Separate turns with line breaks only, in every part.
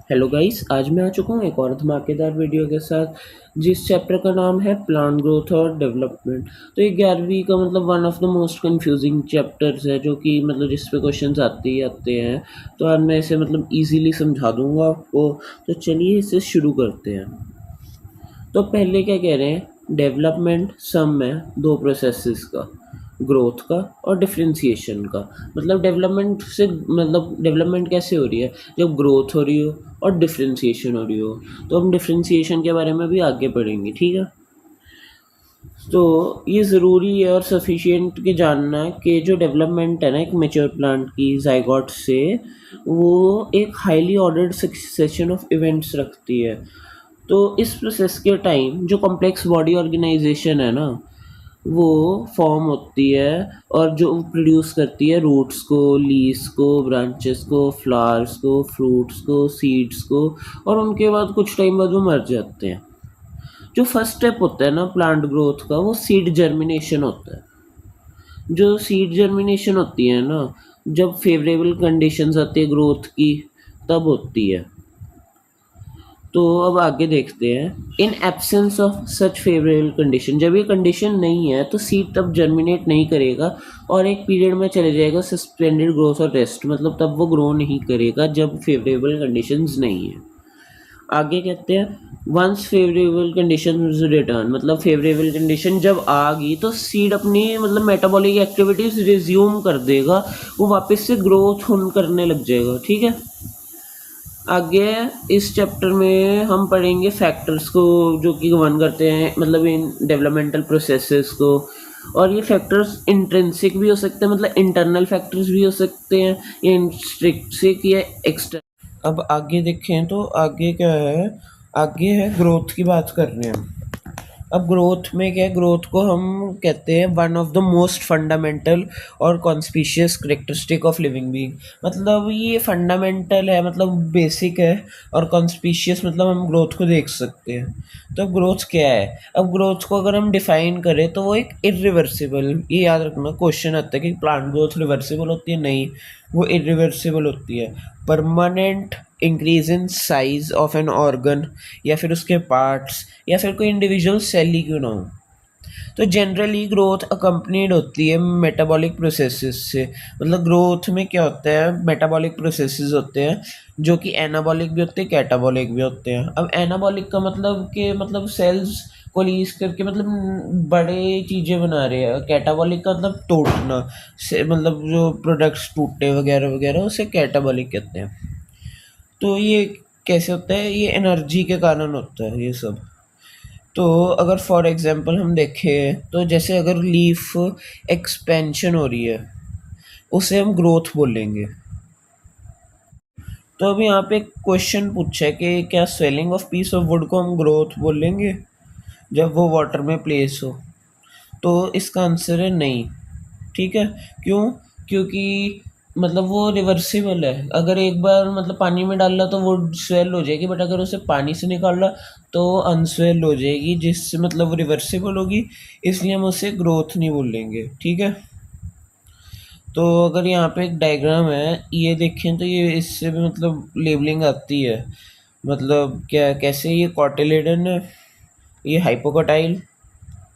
Hello guys, आज मैं आ चुका हूँ एक और धमाकेदार वीडियो के साथ जिस चैप्टर का नाम है प्लांट ग्रोथ और डेवलपमेंट। तो ये 11वीं का one of the most confusing chapters है जो कि जिस पे क्वेश्चंस आते ही आते हैं। तो आज मैं इसे इजीली समझा दूंगा आपको। तो चलिए इसे शुरू करते हैं। तो पहले क्या कह रहे हैं, डेवलपमेंट सम है दो प्रोसेसेस का, ग्रोथ का और डिफरेंशिएशन का। डेवलपमेंट कैसे हो रही है, जब ग्रोथ हो रही हो और डिफरेंशिएशन हो रही हो। तो हम डिफरेंशिएशन के बारे में भी आगे पढ़ेंगे, ठीक है। तो ये ज़रूरी है और सफिशिएंट कि जानना कि जो डेवलपमेंट है ना एक मेच्योर प्लांट की जाइगोट से, वो एक highly ordered succession of events रखती है। तो इस प्रोसेस के टाइम जो कॉम्प्लेक्स बॉडी ऑर्गेनाइजेशन है ना, वो फॉर्म होती है और जो प्रोड्यूस करती है रूट्स को, लीव्स को, ब्रांचेस को, फ्लावर्स को, फ्रूट्स को, सीड्स को। और उनके बाद कुछ टाइम बाद वो मर जाते हैं। जो फर्स्ट स्टेप होता है ना प्लांट ग्रोथ का, वो सीड जर्मिनेशन होता है। जो सीड जर्मिनेशन होती है ना, जब फेवरेबल कंडीशंस आती है ग्रोथ की, तब होती है। तो अब आगे देखते हैं। In absence of such favourable condition, जब ये कंडीशन नहीं है तो सीड तब जर्मिनेट नहीं करेगा और एक पीरियड में चले जाएगा सस्पेंडेड ग्रोथ और रेस्ट, तब वो ग्रो नहीं करेगा जब फेवरेबल कंडीशंस नहीं है। आगे कहते हैं once favourable condition return, favourable condition जब आ गई तो सीड अपनी मेटाबॉलिक एक्टिविटीज रिज्यूम कर देगा, वो वापस से ग्रोथ करने लग जाएगा, ठीक है। आगे इस चैप्टर में हम पढ़ेंगे फैक्टर्स को जो कि गवर्न करते हैं इन डेवलपमेंटल प्रोसेसेस को। और ये फैक्टर्स इंट्रिंसिक भी हो सकते हैं, इंटरनल फैक्टर्स भी हो सकते हैं, या इंट्रिंसिक या एक्सटर्नल। अब आगे देखें तो आगे क्या है, आगे है ग्रोथ की बात कर रहे हैं। अब ग्रोथ में क्या है, ग्रोथ को हम कहते हैं one of the most fundamental और conspicuous characteristic of living being. ये फंडामेंटल है, बेसिक है, और कॉन्स्पिशियस हम ग्रोथ को देख सकते हैं। तो ग्रोथ क्या है, अब ग्रोथ को अगर हम डिफाइन करें तो वो एक इरिवर्सिबल, ये याद रखना क्वेश्चन आता है कि प्लांट ग्रोथ रिवर्सिबल होती है, नहीं, वो इरिवर्सिबल होती है। Permanent increase in size of an organ, या फिर उसके पार्ट्स, या फिर कोई इंडिविजुअल सेल ही क्यों ना हो। तो जनरली ग्रोथ अकम्पनीड होती है मेटाबॉलिक प्रोसेसेस से। ग्रोथ में क्या होता है, मेटाबॉलिक प्रोसेसेस होते हैं जो कि एनाबॉलिक भी होते हैं, कैटाबॉलिक भी होते हैं। अब एनाबॉलिक का सेल्स को रिलीज करके बड़े चीज़ें बना रहे हैं। कैटाबॉलिक का तोड़ना से, जो प्रोडक्ट्स टूटने वगैरह वगैरह, उसे कैटाबॉलिक कहते हैं। तो ये कैसे होता है, ये एनर्जी के कारण होता है ये सब। तो अगर फॉर एग्जांपल हम देखें तो जैसे अगर लीफ एक्सपेंशन हो रही है, उसे हम ग्रोथ बोलेंगे। तो अब यहाँ पे एक क्वेश्चन पूछा है कि क्या swelling of peace of would को हम ग्रोथ बोलेंगे जब वो वाटर में प्लेस हो। तो इसका आंसर है नहीं, ठीक है। क्यों, क्योंकि वो रिवर्सिबल है। अगर एक बार पानी में डाल तो वो स्वेल हो जाएगी, बट अगर उसे पानी से निकाल तो अनस्वेल हो जाएगी, जिससे वो रिवर्सिबल होगी, इसलिए हम उसे ग्रोथ नहीं बोलेंगे, ठीक है। तो अगर यहाँ पे एक डायग्राम है, ये देखें तो ये इससे भी लेबलिंग आती है। क्या कैसे, ये कॉटिलेडन है, ये हाइपोकोटाइल,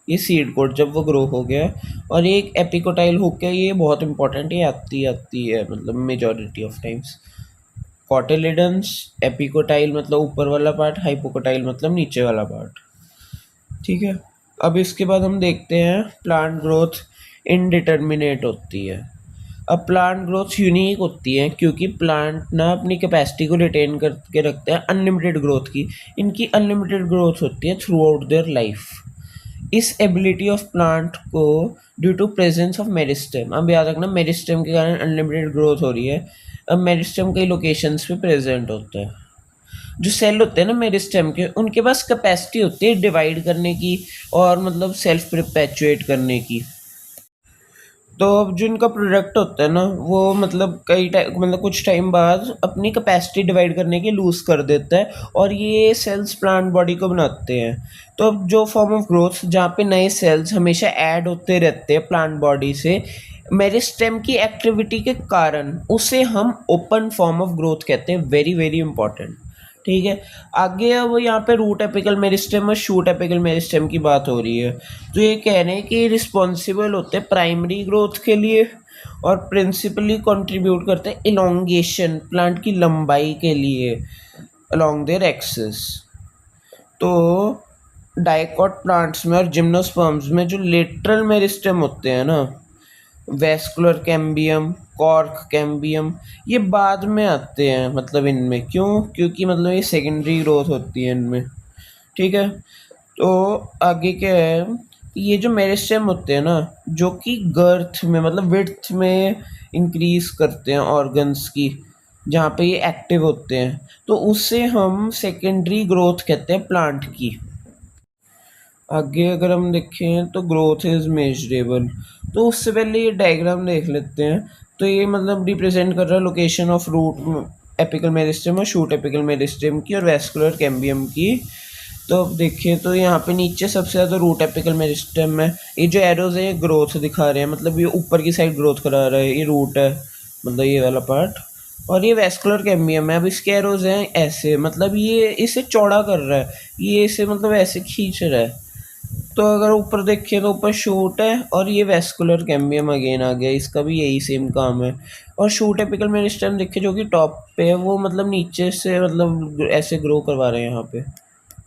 ये सीड कोड जब वो ग्रो हो गया, और एक एपिकोटाइल हुक है, ये बहुत इंपॉर्टेंट, ये आती है majority of times. Cotyledons, epicotyl ऊपर वाला पार्ट, हाइपोकोटाइल नीचे वाला पार्ट, ठीक है। अब इसके बाद हम देखते हैं प्लांट ग्रोथ इनडिटर्मिनेट होती है। अब प्लांट ग्रोथ यूनिक होती है क्योंकि प्लांट ना अपनी कैपेसिटी को रिटेन करके रखते हैं अनलिमिटेड ग्रोथ की। इनकी अनलिमिटेड ग्रोथ होती है थ्रू आउट देयर लाइफ। इस एबिलिटी ऑफ प्लांट को due to presence of meristem, अब याद रखना मेरिस्टेम के कारण अनलिमिटेड ग्रोथ हो रही है। अब मेरिस्टेम कई लोकेशंस पे प्रेजेंट होता है। जो सेल होते हैं ना मेरिस्टेम के, उनके पास कैपेसिटी होती है डिवाइड करने की और सेल्फ परपेचुएट करने की। तो अब जो इनका प्रोडक्ट होता है ना, वो कई टाइम कुछ टाइम बाद अपनी कैपेसिटी डिवाइड करने की लूज़ कर देता है, और ये सेल्स प्लांट बॉडी को बनाते हैं। तो अब जो फॉर्म ऑफ ग्रोथ जहाँ पे नए सेल्स हमेशा ऐड होते रहते हैं प्लांट बॉडी से मेरिस्टेम की एक्टिविटी के कारण, उसे हम ओपन फॉर्म ऑफ ग्रोथ कहते हैं। Very very important. ठीक है। आगे अब यहाँ पे रूट एपिकल मेरिस्टेम और शूट एपिकल मेरिस्टेम की बात हो रही है। तो ये कह रहे हैं कि रिस्पॉन्सिबल होते हैं प्राइमरी ग्रोथ के लिए और प्रिंसिपली कंट्रीब्यूट करते हैं इलोंगेशन, प्लांट की लंबाई के लिए अलोंग देयर एक्सिस। तो डाइकॉट प्लांट्स में और जिम्नोस्पर्म्स में जो लेटरल मेरिस्टेम होते हैं ना, वेस्कुलर कैम्बियम, कॉर्क कैम्बियम, ये बाद में आते हैं। मतलब इनमें क्यों? क्योंकि मतलब ये सेकेंडरी ग्रोथ होती है इनमें। ठीक है। तो आगे क्या है, ये जो मेरिस्टेम होते हैं ना, जो कि गर्थ में मतलब विड्थ में इंक्रीज करते हैं ऑर्गन्स की, जहाँ पे ये एक्टिव होते हैं, तो उससे हम सेकेंडरी ग्रोथ कहते हैं प्लांट की। आगे अगर हम देखें तो ग्रोथ इज मेजरेबल। तो उससे पहले ये डायग्राम देख लेते हैं। तो ये मतलब रिप्रेजेंट कर रहा है location of root apical meristem और शूट एपिकल मेरिस्टेम की और वेस्कुलर कैम्बियम की। तो अब देखिए तो यहाँ पे नीचे सबसे ज़्यादा रूट एपिकल मेरिस्टेम है। ये जो एरोज है ये ग्रोथ दिखा रहे हैं, मतलब ये ऊपर की साइड ग्रोथ करा रहा है, ये रूट है मतलब ये वाला पार्ट। और ये वेस्कुलर कैम्बियम है। अब इसके एरोज हैं ऐसे, मतलब ये इसे चौड़ा कर रहा है, ये इसे मतलब ऐसे खींच रहा है। तो अगर ऊपर देखें तो ऊपर शूट है और ये वेस्कुलर कैम्बियम अगेन आ गया, इसका भी यही सेम काम है। और शूट एपिकल मेरिस्टेम देखे जो कि टॉप पे है, वो मतलब नीचे से मतलब ऐसे ग्रो करवा रहे हैं यहाँ पे।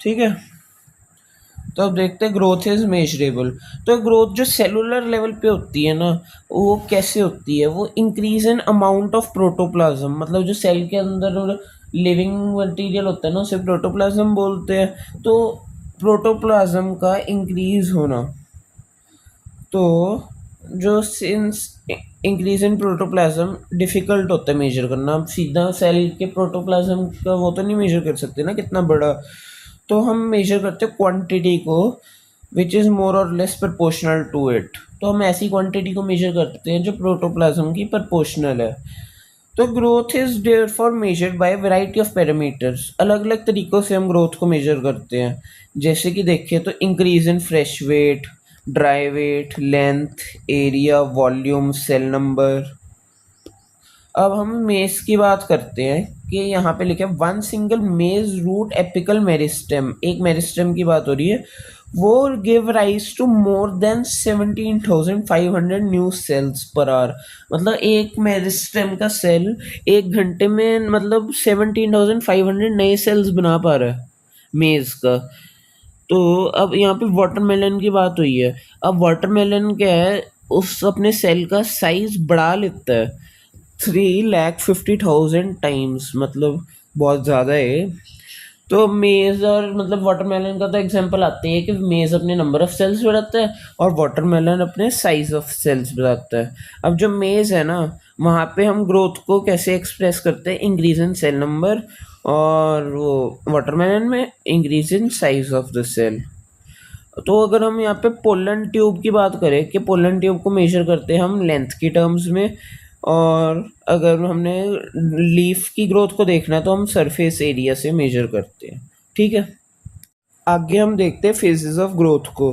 ठीक है। तो अब देखते हैं ग्रोथ इज मेजरेबल। तो ग्रोथ जो सेलुलर लेवल पे होती है ना, वो कैसे होती है? वो increase in amount of protoplasm, मतलब जो सेल के अंदर लिविंग मटेरियल होता है ना, उसे प्रोटोप्लाज्म बोलते हैं। तो प्रोटोप्लाज्म का इंक्रीज होना, तो जो since increase in protoplasm difficult होता है मेजर करना। अब सीधा सेल के प्रोटोप्लाज्म का वो तो नहीं मेजर कर सकते ना कितना बड़ा, तो हम मेजर करते हैं क्वांटिटी को विच इज़ मोर और लेस प्रोपोर्शनल टू इट। तो हम ऐसी क्वांटिटी को मेजर करते हैं जो प्रोटोप्लाज्म की प्रोपोर्शनल है। तो growth is there for measured by variety of parameters. अलग अलग तरीकों से हम ग्रोथ को मेजर करते हैं। जैसे कि देखिए तो increase in fresh weight, dry weight, length, area, volume, cell number. अब हम मेज की बात करते हैं कि यहाँ पे लिखे one single maize root apical meristem, एक मेरिस्टेम की बात हो रही है, वो give rise to more than 17,500 new cells per hour. मतलब एक मेरिस्टेम का सेल एक घंटे में मतलब 17,500 नए सेल्स बना पा रहा है मेज का। तो अब यहाँ पे वाटरमेलन की बात हुई है। अब वाटरमेलन क्या है, उस अपने सेल का साइज बढ़ा लेता है 3,50,000 टाइम्स, मतलब बहुत ज़्यादा है। तो मेज़ और मतलब वाटरमेलन का तो एग्जांपल आते हैं कि मेज़ अपने नंबर ऑफ सेल्स बढ़ाता है और वाटरमेलन अपने साइज ऑफ सेल्स बढ़ाता है। अब जो मेज़ है ना, वहाँ पे हम ग्रोथ को कैसे एक्सप्रेस करते हैं, इंक्रीज इन सेल नंबर, और वो वाटरमेलन में increase in size of the cell. तो अगर हम यहाँ पे पोलन ट्यूब की बात करें कि पोलन ट्यूब को मेजर करते हैं हम लेंथ की टर्म्स में, और अगर हमने लीफ की ग्रोथ को देखना है तो हम सरफेस एरिया से मेजर करते हैं। ठीक है। आगे हम देखते हैं फेजेस ऑफ ग्रोथ को।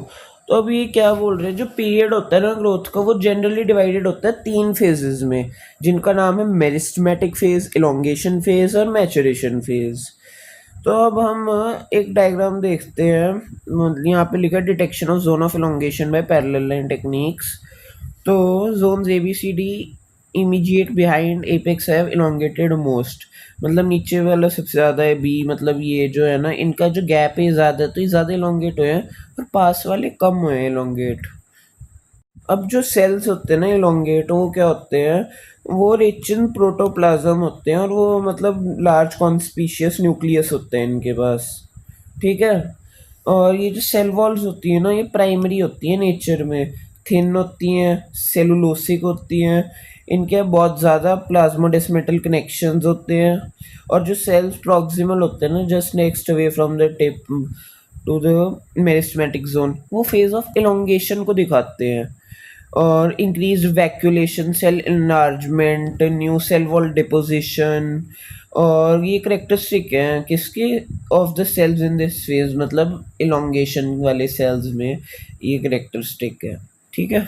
तो अब ये क्या बोल रहे हैं, जो पीरियड होता है ना ग्रोथ का, वो जनरली डिवाइडेड होता है 3 फेजेस में, जिनका नाम है मेरिस्टेमेटिक फेज, इलोंगेशन फेज और मैचुरेशन फेज। तो अब हम एक डायग्राम देखते हैं। यहाँ पे लिखा है detection of zone of elongation by parallel line techniques. तो zones A B C D immediate behind apex have elongated most, मतलब नीचे वाला सबसे ज़्यादा है बी, मतलब ये जो है ना इनका जो गैप है ज़्यादा, तो ये ज़्यादा इलोंगेट हुए हैं और पास वाले कम हुए हैं इलोंगेट। अब जो सेल्स होते हैं ना इलोंगेट, वो क्या होते हैं, वो रिच इन प्रोटोप्लाज्म होते हैं और वो मतलब लार्ज कॉन्स्पिशियस न्यूक्लियस होते हैं इनके पास। ठीक है। और ये जो सेल वॉल्स होती है ना, ये प्राइमरी होती है नेचर में, थिन होती हैं, सेलुलोसिक होती हैं, इनके बहुत ज़्यादा प्लाज्मोडेस्मेटल कनेक्शंस होते हैं। और जो सेल्स प्रॉक्सिमल होते हैं ना, just next away from the tip to the meristematic zone, वो फेज ऑफ इलोंगेशन को दिखाते हैं। और increase vacuolation, cell enlargement, new cell wall deposition, और ये करेक्टरिस्टिक हैं किसके, of the cells in this phase, मतलब इलोंगेशन वाले सेल्स में ये करेक्टरिस्टिक है। ठीक है।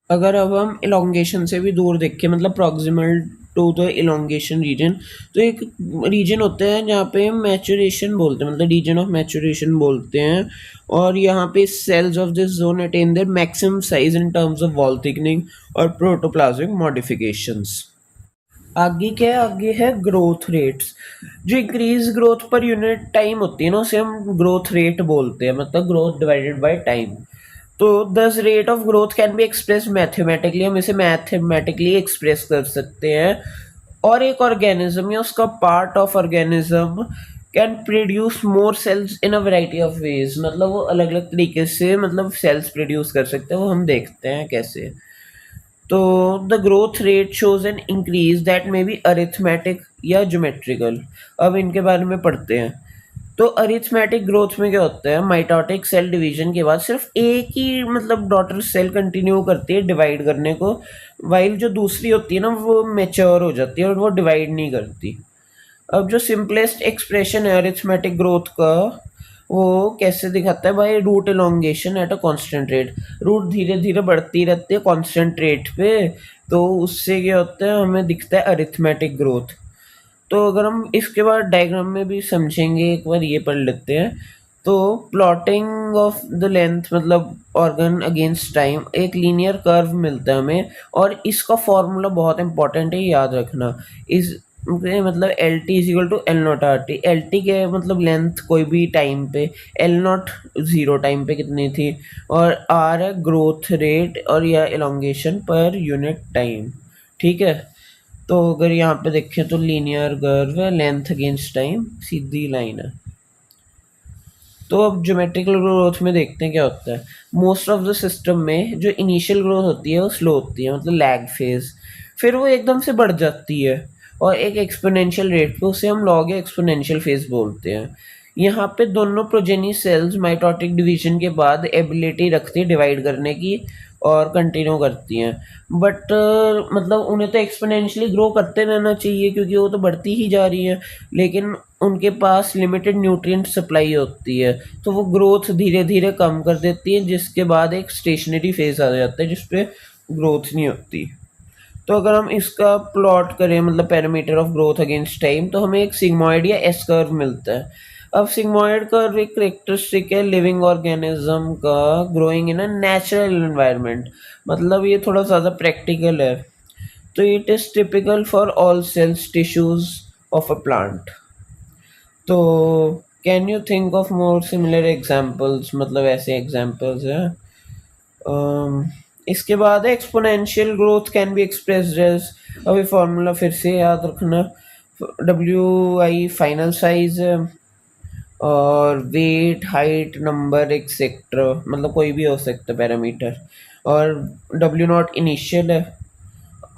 अगर अब हम इलोंगेशन से भी दूर देखें, मतलब proximal to the elongation region. तो एक रीजन होता है जहाँ पे मैचुरेशन बोलते हैं, मतलब रीजन ऑफ मैचुरेशन बोलते हैं, और यहाँ पे cells of this zone attain their maximum size in terms of wall thickening और प्रोटोप्लाज्मिक मॉडिफिकेशंस। आगे क्या है, आगे है ग्रोथ रेट्स। जो increase growth per unit time होती है ना, उसे हम ग्रोथ रेट बोलते हैं, मतलब ग्रोथ डिवाइडेड बाय टाइम। तो दस rate of growth can be express mathematically, हम इसे मैथमेटिकली एक्सप्रेस कर सकते हैं। और एक ऑर्गेनिज्म या उसका part of organism can produce more cells in a variety of ways, मतलब वो अलग अलग तरीके से मतलब सेल्स प्रोड्यूस कर सकते हैं, वो हम देखते हैं कैसे। तो the growth rate shows an increase that may be arithmetic या ज्योमेट्रिकल। अब इनके बारे में पढ़ते हैं। तो अरिथमेटिक ग्रोथ में क्या होता है, माइटोटिक सेल डिवीजन के बाद सिर्फ एक ही मतलब डॉटर सेल कंटिन्यू करती है डिवाइड करने को, वाइल जो दूसरी होती है ना वो मैच्योर हो जाती है और वो डिवाइड नहीं करती। अब जो सिंपलेस्ट एक्सप्रेशन है अरिथमेटिक ग्रोथ का, वो कैसे दिखाता है, भाई root elongation at a constant rate. Root धीरे धीरे बढ़ती रहती है कांस्टेंट रेट पे, तो उससे क्या होता है, हमें दिखता है अरिथमेटिक ग्रोथ। तो अगर हम इसके बाद डायग्राम में भी समझेंगे, एक बार ये पढ़ लेते हैं। तो प्लॉटिंग ऑफ द लेंथ मतलब ऑर्गन अगेंस्ट टाइम, एक लीनियर कर्व मिलता है हमें, और इसका फॉर्मूला बहुत इंपॉर्टेंट है, याद रखना। इस मतलब L T is equal to L not R T. L T क्या है, मतलब लेंथ कोई भी टाइम पे, एल नॉट जीरो टाइम पे कितनी थी, और आर है ग्रोथ रेट और या एलोंगेशन पर यूनिट टाइम। ठीक है। तो अगर यहाँ पे देखें तो लीनियर कर्व है, लेंथ अगेंस्ट टाइम सीधी लाइन है। तो अब ज्योमेट्रिकल ग्रोथ में देखते हैं क्या होता है। मोस्ट ऑफ द सिस्टम में जो इनिशियल ग्रोथ होती है वो स्लो होती है, मतलब लैग फेज, फिर वो एकदम से बढ़ जाती है और एक एक्सपोनेंशियल रेट पे, उसे हम लॉग या एक्सपोनेंशियल फेज बोलते हैं। यहाँ पे दोनों प्रोजेनी सेल्स माइटोटिक डिवीजन के बाद एबिलिटी रखती है डिवाइड करने की और कंटिन्यू करती हैं, बट मतलब उन्हें तो एक्सपोनेंशियली ग्रो करते रहना चाहिए क्योंकि वो तो बढ़ती ही जा रही है, लेकिन उनके पास लिमिटेड न्यूट्रिएंट सप्लाई होती है, तो वो ग्रोथ धीरे धीरे कम कर देती है, जिसके बाद एक स्टेशनरी फेज आ जाता है जिसपे ग्रोथ नहीं होती। तो अगर हम इसका प्लॉट करें मतलब parameter of growth against time, तो हमें एक सिग्मॉइड या एस कर्व मिलता है। अब सिग्मॉइड कर्व एक करेक्टरिस्टिक है लिविंग ऑर्गेनिज्म का growing in a natural environment, मतलब ये थोड़ा ज़्यादा प्रैक्टिकल है। तो it is typical for all cells tissues of a plant. तो can you think of more similar examples, मतलब ऐसे एग्जाम्पल्स हैं। इसके बाद है exponential growth can be expressed as, अभी फॉर्मूला फिर से याद रखना, डब्ल्यू आई फाइनल साइज है, और वेट हाइट नंबर एक्सेट्रा, मतलब कोई भी हो सकता है पैरामीटर, और डब्ल्यू नॉट इनिशियल है,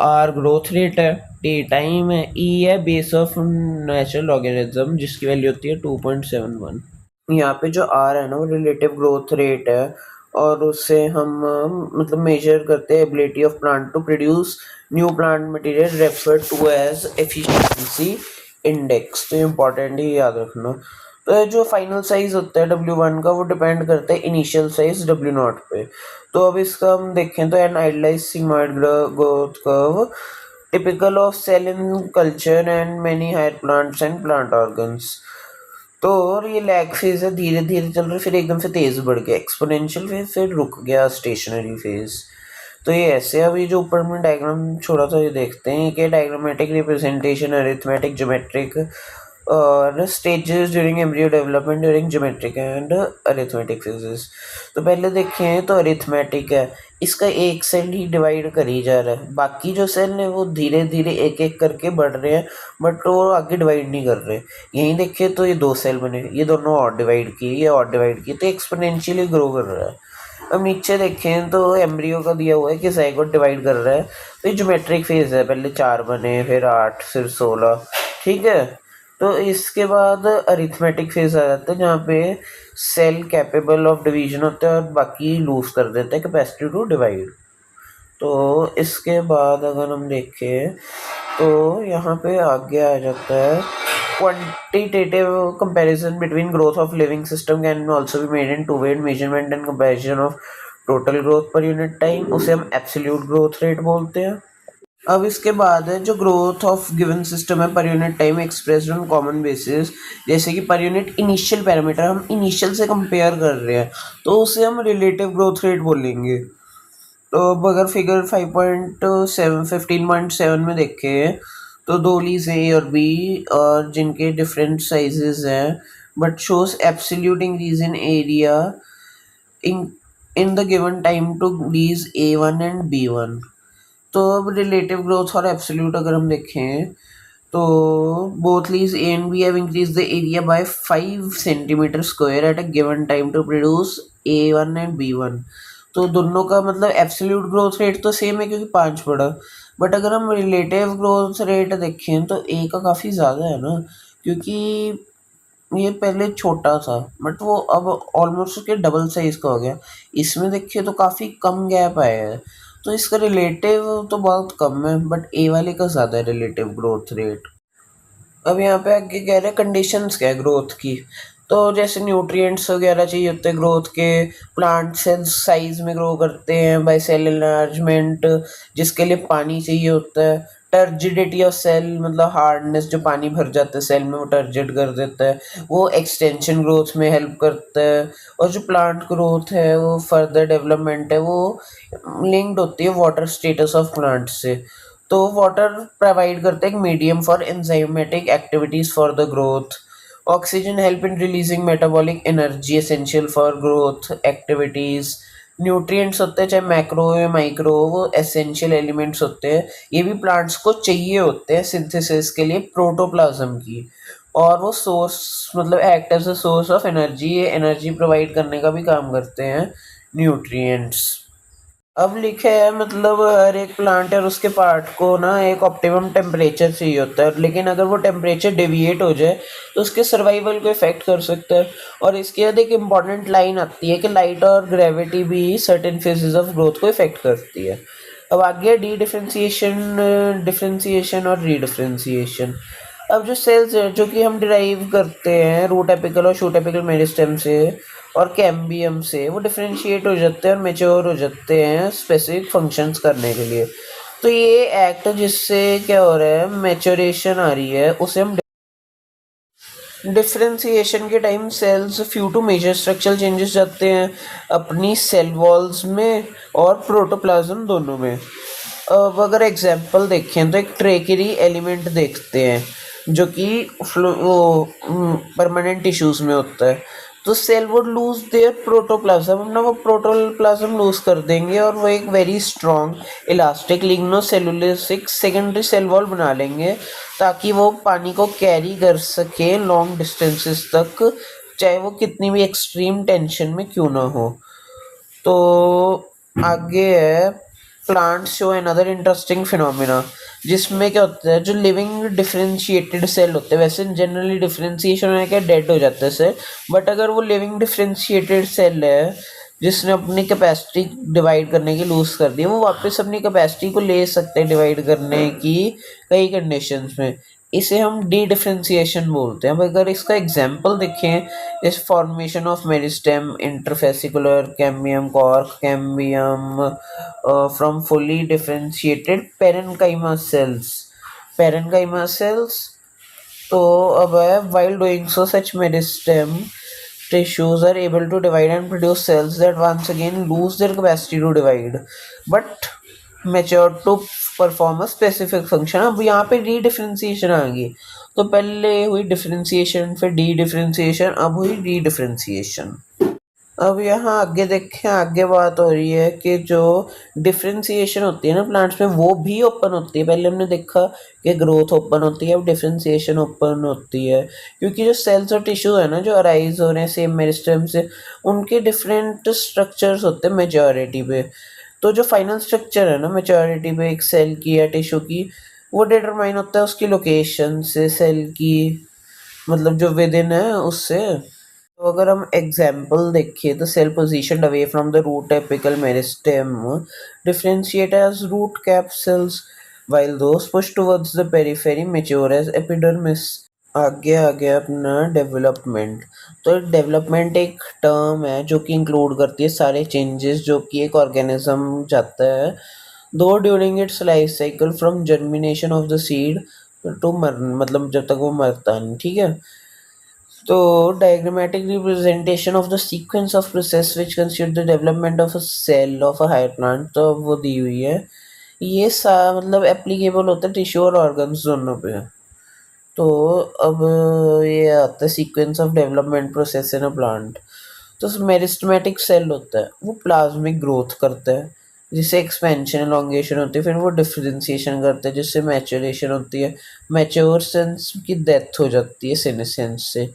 आर ग्रोथ रेट है, टी टाइम है, ई है बेस ऑफ नेचुरल लॉगरिथम जिसकी वैल्यू होती है 2.71। यहाँ पे जो आर है ना वो रिलेटिव ग्रोथ रेट है, और उससे हम मतलब मेजर करते हैं ability of plant to produce new plant material refer to as efficiency index. तो इम्पोर्टेंट ही याद रखना। तो जो फाइनल साइज होता है W1 का वो डिपेंड करता है इनिशियल साइज W0 पे। तो अब इसका हम देखें तो an idealised sigmoid growth curve typical of cell in culture and many higher plants and plant organs. तो और ये लैग फेज है, धीरे धीरे चल रहा है, फिर एकदम से तेज बढ़ गया एक्सपोनेंशियल फेज, फिर रुक गया स्टेशनरी फेज। तो ये ऐसे, अब ये जो ऊपर में डायग्राम छोड़ा था ये देखते हैं कि डायग्रामेटिक रिप्रेजेंटेशन अरिथमेटिक ज्योमेट्रिक और stages during embryo development during geometric and arithmetic phases. तो पहले देखें तो अरिथमेटिक है, इसका एक सेल ही डिवाइड कर ही जा रहा है, बाकी जो सेल है वो धीरे धीरे एक एक करके बढ़ रहे हैं, बट वो आगे डिवाइड नहीं कर रहे। यहीं देखें तो ये दो सेल बने, ये दोनों और डिवाइड किए, ये और डिवाइड किए, तो एक्सपोनेंशियली ग्रो कर रहा है। अब नीचे देखें तो एम्ब्रियो का दिया हुआ है कि ज़ाइगोट डिवाइड कर रहा है, तो ये ज्योमेट्रिक फेज है, पहले 4 बने, फिर 8, फिर 16। ठीक है। तो इसके बाद अरिथमेटिक फेज आ जाता है जहाँ पे सेल कैपेबल ऑफ डिवीजन होता है और बाकी लूज कर देता है कैपेसिटी टू डिवाइड। तो इसके बाद अगर हम देखें तो यहाँ पे आगे आ जाता है quantitative comparison between growth of living system can also be made in two way measurement and comparison of total growth per unit time, उसे हम एब्सोल्यूट ग्रोथ रेट बोलते हैं। अब इसके बाद है जो ग्रोथ ऑफ गिवन सिस्टम है पर unit time expressed on common basis. जैसे कि पर यूनिट इनिशियल पैरामीटर हम इनिशियल से कंपेयर कर रहे हैं तो उसे हम रिलेटिव ग्रोथ रेट बोलेंगे। तो अब अगर फिगर 15.7 में देखें तो दो लीज ए और बी और जिनके डिफरेंट साइजेस हैं but shows absolute increase in area in in the given time to leaves A1 and B1। तो अब रिलेटिव ग्रोथ और एब्सोल्यूट अगर हम देखें तो both leaves A and B have increase the area by 5 centimetre square at a given time to produce A1 and B1। तो दोनों का मतलब एब्सोल्यूट ग्रोथ रेट तो सेम है क्योंकि 5 बढ़ा, बट अगर हम रिलेटिव ग्रोथ रेट देखें तो ए का काफ़ी ज़्यादा है ना, क्योंकि ये पहले छोटा था बट वो अब ऑलमोस्ट उसके डबल साइज का हो गया। इसमें देखिए तो काफ़ी कम गैप आया है, तो इसका रिलेटिव तो बहुत कम है बट ए वाले का ज़्यादा है रिलेटिव ग्रोथ रेट। अब यहाँ पे आगे कह रहे हैं कंडीशंस क्या है ग्रोथ की। तो जैसे न्यूट्रिएंट्स वगैरह चाहिए होते हैं ग्रोथ के, प्लांट सेल्स साइज में ग्रो करते हैं बाय सेल एनलार्जमेंट, जिसके लिए पानी चाहिए होता है। टर्जिडिटी ऑफ सेल मतलब हार्डनेस, जो पानी भर जाता है सेल में वो टर्जिड कर देता है, वो एक्सटेंशन ग्रोथ में हेल्प करता है। और जो प्लांट ग्रोथ है वो फर्दर डेवलपमेंट है, वो लिंक्ड होती है वाटर स्टेटस ऑफ प्लांट से। तो वाटर प्रोवाइड करते हैं एक medium for enzymatic activities for the growth. Oxygen help in releasing metabolic energy essential for growth activities. Nutrients होते हैं चाहे मैक्रो या माइक्रो, वो एसेंशियल एलिमेंट्स होते हैं, ये भी प्लांट्स को चाहिए होते हैं सिंथेसिस के लिए प्रोटोप्लाज्म की। और वो सोर्स मतलब act as a source of energy, ये एनर्जी प्रोवाइड करने का भी काम करते हैं न्यूट्रिएंट्स। अब लिखे है मतलब हर एक प्लांट और उसके पार्ट को ना एक ऑप्टिमम टेम्परेचर चाहिए होता है, लेकिन अगर वो टेम्परेचर डेविएट हो जाए तो उसके सर्वाइवल को इफेक्ट कर सकता है। और इसके बाद एक इम्पॉर्टेंट लाइन आती है कि लाइट और ग्रेविटी भी सर्टेन फेजेस ऑफ ग्रोथ को इफेक्ट करती है। अब आगे डी डिफ्रेंसिएशन, डिफ्रेंसिएशन और रीडिफ्रेंसिएशन। अब जो सेल्स है जो कि हम डिराइव करते हैं रूट एपिकल और शूट एपिकल मेरिस्टेम से और कैम्बियम से, वो डिफरेंशिएट हो जाते हैं और मेच्योर हो जाते हैं स्पेसिफिक फंक्शंस करने के लिए। तो ये एक्ट जिससे क्या हो रहा है मैच्योरेशन आ रही है उसे हम डिफरेंशिएशन के time cells few to major structural changes जाते हैं अपनी सेल वॉल्स में और प्रोटोप्लाज्म दोनों में। अब अगर एग्जांपल देखें तो एक ट्रेकेरी एलिमेंट देखते हैं जो कि परमानेंट टिश्यूज में होता है। तो cell would lose their protoplasm, अपना वो प्रोटोप्लाज्म लूज कर देंगे और वो एक very strong elastic lignocellulosic secondary cell wall बना लेंगे ताकि वो पानी को कैरी कर सके लॉन्ग डिस्टेंसेस तक, चाहे वो कितनी भी एक्सट्रीम टेंशन में क्यों ना हो। तो आगे है plants show another interesting phenomena, जिसमें क्या होता है जो लिविंग डिफरेंशिएटेड सेल होते हैं, वैसे जनरली डिफरेंशिएशन होने के डेड हो जाते हैं सेल, बट अगर वो लिविंग डिफरेंशिएटेड सेल है जिसने अपनी कैपेसिटी डिवाइड करने की लूज कर दी, वो वापस अपनी कैपेसिटी को ले सकते हैं डिवाइड करने की कई कंडीशंस में। इसे हम डी डिफरेंशिएशन बोलते हैं। अब अगर इसका एग्जांपल देखें, इस formation of meristem interfascicular cambium cork cambium from fully differentiated parenchyma cells, parenchyma cells. तो अब है while doing so such meristem tissues are able to divide and produce cells that once again lose their capacity to divide but mature to perform a specific function। अब यहाँ पे रीडिफरेंशिएशन आ गई, तो पहले हुई डिफरेंशिएशन फिर डी डिफरेंशिएशन, अब हुई रीडिफरेंशिएशन। अब यहाँ आगे देखें, आगे बात हो रही है कि जो डिफरेंशिएशन होती है ना प्लांट्स में वो भी ओपन होती है। पहले हमने देखा कि ग्रोथ ओपन होती है, अब डिफरेंशिएशन ओपन होती है क्योंकि जो सेल्स और टिश्यू है ना जो अराइज हो रहे हैं सेम मेरिस्टेम से, उनके डिफरेंट स्ट्रक्चर्स होते हैं मेजॉरिटी पे। तो जो फाइनल स्ट्रक्चर है ना मेजॉरिटी पे एक सेल की या टिश्यू की, वो डिटरमाइन होता है उसकी लोकेशन से, सेल की मतलब जो विद इन है उससे। तो अगर हम एग्जाम्पल देखें तो cell positioned away from the root apical meristem differentiate as root cap cells while those pushed towards the periphery mature as epidermis। आगे आ गया अपना डेवलपमेंट। तो डेवलपमेंट एक टर्म है जो कि इंक्लूड करती है सारे चेंजेस जो कि एक ऑर्गेनिज्म जाता है। दो during its life cycle from germination of the seed to मर, मतलब जब तक वो मरता नहीं, ठीक है। तो diagrammatic representation of the sequence of process which constitute the development of a cell of a higher plant, तो वो दी हुई है। ये मतलब एप्लीकेबल होता है टिश्यू और ऑर्गन्स दोनों पे। तो अब ये आता है sequence of development process in a plant. तो मेरिस्टेमेटिक सेल होता है, वो प्लाज्मिक ग्रोथ करता है जिससे एक्सपेंशन एलोंगेशन होती है, फिर वो डिफरेंशिएशन करता है जिससे मैचुरेशन होती है, मैच्योर सेल्स की डेथ हो जाती है सेनेसेंस से।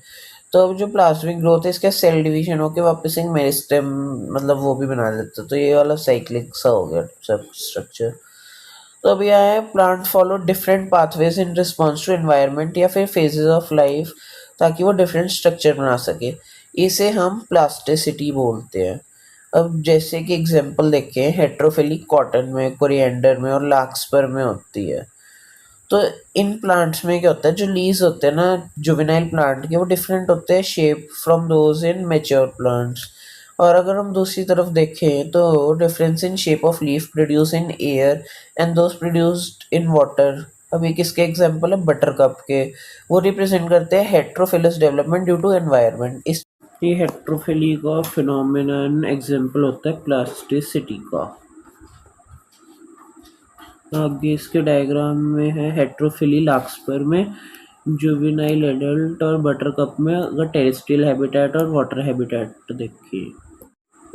तो अब जो प्लाज्मिक ग्रोथ है इसका सेल डिवीजन होकर वापस एक मेरिस्टेम मतलब वो भी बना लेता है। तो ये वाला साइक्लिक सा हो गया सब स्ट्रक्चर। तो अब यह है plant follow different pathways in response to environment या फिर फेजेस ऑफ लाइफ ताकि वो डिफरेंट स्ट्रक्चर बना सके। इसे हम प्लास्टिसिटी बोलते हैं। अब जैसे कि एग्जांपल देखें, हेट्रोफिलिक कॉटन में, कोरिएंडर में और लार्कस्पर में होती है। तो इन प्लांट्स में क्या होता है, जो लीव्स होते हैं ना जुवेनाइल प्लांट के, वो डिफरेंट होते हैं shape from those in mature plants. और अगर हम दूसरी तरफ देखें तो difference in shape of leaf produce in air and those produced in water. अभी किसके एग्जांपल है, बटर कप के। वो रिप्रेजेंट करते हैं heterophyllous development due to environment. इस ये हेट्रोफिली का फिनोमेनन एग्जांपल होता है प्लास्टिसिटी का। आगे इसके डायग्राम में है हेट्रोफिली लार्कस्पर में, जुवेनाइल एडल्ट और बटरकप में अगर टेरेस्ट्रियल हैबिटेट और वाटर हैबिटेट देखिए।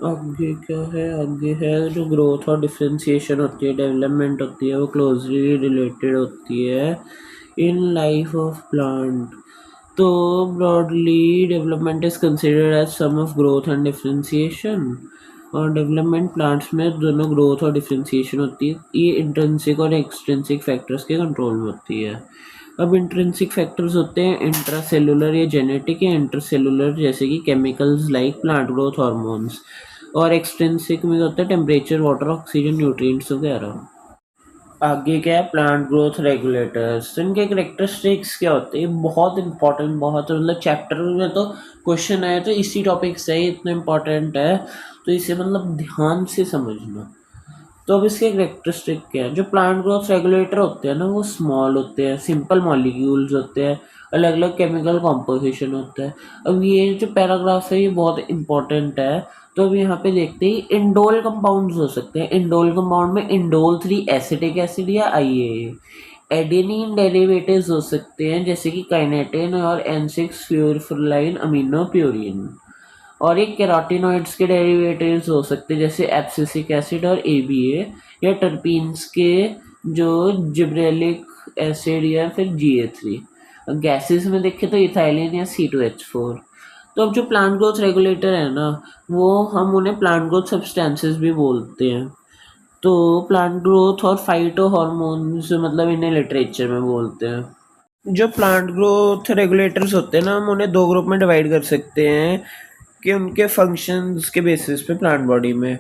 आगे क्या है, आगे है जो ग्रोथ और डिफरेंशिएशन होती है, डेवलपमेंट होती है, वो क्लोजली रिलेटेड होती है इन लाइफ ऑफ प्लांट। तो broadly development is considered as sum of growth and differentiation. और डेवलपमेंट प्लांट्स में दोनों ग्रोथ और डिफरेंशिएशन होती है, ये इंट्रिंसिक और एक्सट्रिंसिक फैक्टर्स के कंट्रोल में होती है। अब इंट्रिंसिक फैक्टर्स होते हैं इंट्रासेलुलर या जेनेटिक या इंटरसेलुलर, जैसे कि chemicals like plant growth hormones. और एक्सट्रिंसिक में होता है टेम्परेचर, वाटर, ऑक्सीजन, न्यूट्रिएंट्स वगैरह। आगे क्या है, प्लांट ग्रोथ रेगुलेटर्स। तो इनके करेक्टरिस्टिक्स क्या होते हैं, बहुत इंपॉर्टेंट, बहुत मतलब चैप्टर में तो क्वेश्चन आया तो इसी टॉपिक से ही इतना इम्पोर्टेंट है, तो इसे मतलब ध्यान से समझना। तो अब इसके करेक्टरिस्टिक क्या है, जो प्लांट ग्रोथ रेगुलेटर होते हैं ना, वो स्मॉल होते हैं, सिंपल मॉलिक्यूल्स होते हैं, अलग अलग केमिकल कॉम्पोजिशन होता है। अब ये जो पैराग्राफ है ये बहुत इंपॉर्टेंट है। तो अब यहाँ पे देखते ही इंडोल कंपाउंड्स हो सकते हैं। इंडोल कंपाउंड में इंडोल 3 एसिटिक एसिड या IAA। एडेनिन डेरिवेटिव्स हो सकते हैं जैसे कि काइनेटिन और N6 फ्यूरफुलाइन अमीनो प्यूरिन। और एक केराटिनॉइड्स के डेरिवेटिव्स हो सकते हैं जैसे एब्सिसिक एसिड और ABA, या टर्पीन्स के जो जिब्रेलिक एसिड या फिर GA3। गैसेस में देखें तो इथाइलिन या C2H4। तो अब जो प्लांट ग्रोथ रेगुलेटर है ना, वो हम उन्हें प्लांट ग्रोथ सब्सटेंसेस भी बोलते हैं। तो प्लांट ग्रोथ और फाइटो हार्मोन्स मतलब इन्हें लिटरेचर में बोलते हैं। जो प्लांट ग्रोथ रेगुलेटर्स होते हैं ना, हम उन्हें दो ग्रुप में डिवाइड कर सकते हैं कि उनके फंक्शंस के बेसिस पे प्लांट बॉडी में।